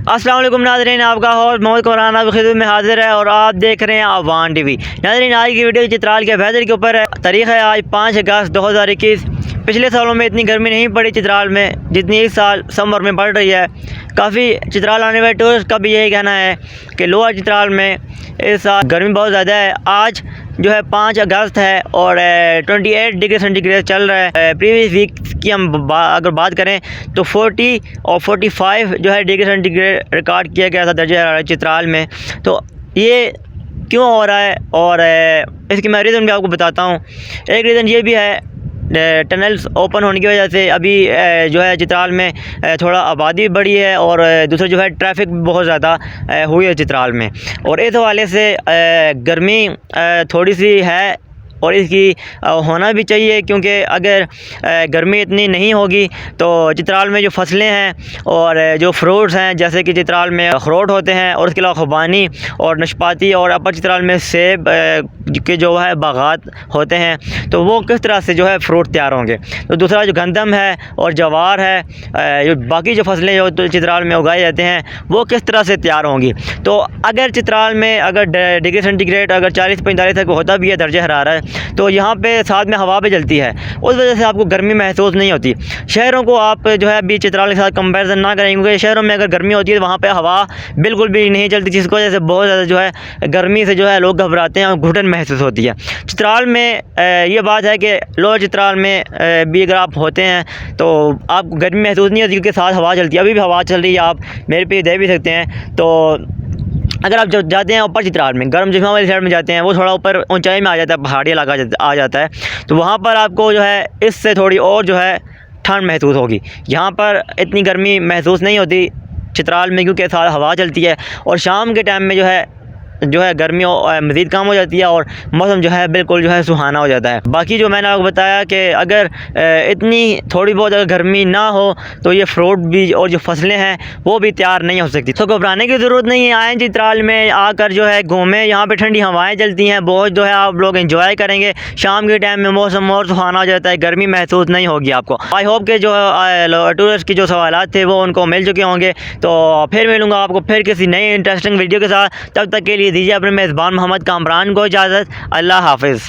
अस्सलाम वालेकुम नाज़रीन, आपका होस्ट मोहम्मद कुरान आपकी खिदमत में हाजिर है और आप देख रहे हैं अवान टीवी। नाज़रीन, आज की वीडियो चित्राल के वेदर के ऊपर है। तारीख़ है आज 5 अगस्त 2021। पिछले सालों में इतनी गर्मी नहीं पड़ी चित्राल में जितनी इस साल समर में पड़ रही है। काफ़ी चित्राल आने वाले टूरिस्ट का भी यही कहना है कि लोअर चित्राल में इस साल गर्मी बहुत ज़्यादा है। आज जो है 5 अगस्त है और 28 डिग्री सेंटीग्रेड चल रहा है। प्रीवियस वीक की हम अगर बात करें तो 40 और 45 जो है डिग्री सेंटीग्रेड रिकॉर्ड किया गया था दर्जा चित्राल में। तो ये क्यों हो रहा है और इसकी मैं रीज़न भी आपको बताता हूँ। एक रीज़न ये भी है, टनल्स ओपन होने की वजह से अभी जो है चित्राल में थोड़ा आबादी बढ़ी है और दूसरा जो है ट्रैफिक बहुत ज़्यादा हुई है चित्राल में। और इस हवाले से गर्मी थोड़ी सी है और इसकी होना भी चाहिए, क्योंकि अगर गर्मी इतनी नहीं होगी तो चित्राल में जो फसलें हैं और जो फ्रूट्स हैं, जैसे कि चित्राल में अखरोट होते हैं और उसके अलावा खुबानी और नशपाती और अपर चित्राल में सेब के जो है बागात होते हैं, तो वो किस तरह से जो है फ्रूट तैयार होंगे। तो दूसरा जो गंदम है और जवार है, जो बाकी जो फसलें जो तो चित्राल में उगाए जाते हैं वो किस तरह से तैयार होंगी। तो अगर चित्राल में अगर डिग्री सेंटीग्रेड अगर 40-45 तक होता भी है दर्जा हरारत, तो यहाँ पे साथ में हवा भी चलती है, उस वजह से आपको गर्मी महसूस नहीं होती। शहरों को आप जो है अभी चित्राल के साथ कंपैरिजन ना करें, क्योंकि शहरों में अगर गर्मी होती है तो वहाँ पे हवा बिल्कुल भी नहीं चलती, जिसकी वजह से बहुत ज़्यादा जो है गर्मी से जो है लोग घबराते हैं और घुटन महसूस होती है। चित्राल में ये बात है कि लोअर चित्राल में भी अगर आप होते हैं तो आपको गर्मी महसूस नहीं होती, क्योंकि साथ हवा चलती है। अभी भी हवा चल रही है, आप मेरे पे दे भी सकते हैं। तो अगर आप जब जाते हैं ऊपर चित्राल में, गर्म जगह वाली साइड में जाते हैं, वो थोड़ा ऊपर ऊंचाई में आ जाता है, पहाड़ी इलाका आ जाता है, तो वहाँ पर आपको जो है इससे थोड़ी और जो है ठंड महसूस होगी। यहाँ पर इतनी गर्मी महसूस नहीं होती चित्राल में, क्योंकि साथ हवा चलती है और शाम के टाइम में जो है गर्मी मज़ीद कम हो जाती है और मौसम जो है बिल्कुल जो है सुहाना हो जाता है। बाकी जो मैंने आपको बताया कि अगर इतनी थोड़ी बहुत अगर गर्मी ना हो तो ये फ्रूट भी और जो फसलें हैं वो भी तैयार नहीं हो सकती। तो घबराने की ज़रूरत नहीं है। आए चित्राल में आकर जो है घूमें, यहाँ पे ठंडी हवाएं चलती हैं, बहुत जो है आप लोग एंजॉय करेंगे। शाम के टाइम में मौसम और सुहाना हो जाता है, गर्मी महसूस नहीं होगी आपको। आई होप के जो टूरिस्ट की जो सवालात थे वो उनको मिल चुके होंगे। तो फिर मिलूँगा आपको फिर किसी नई इंटरेस्टिंग वीडियो के साथ। तब तक के लिए दीजिए अपने मेज़बान मोहम्मद कामरान को इजाज़त। अल्लाह हाफ़िज़।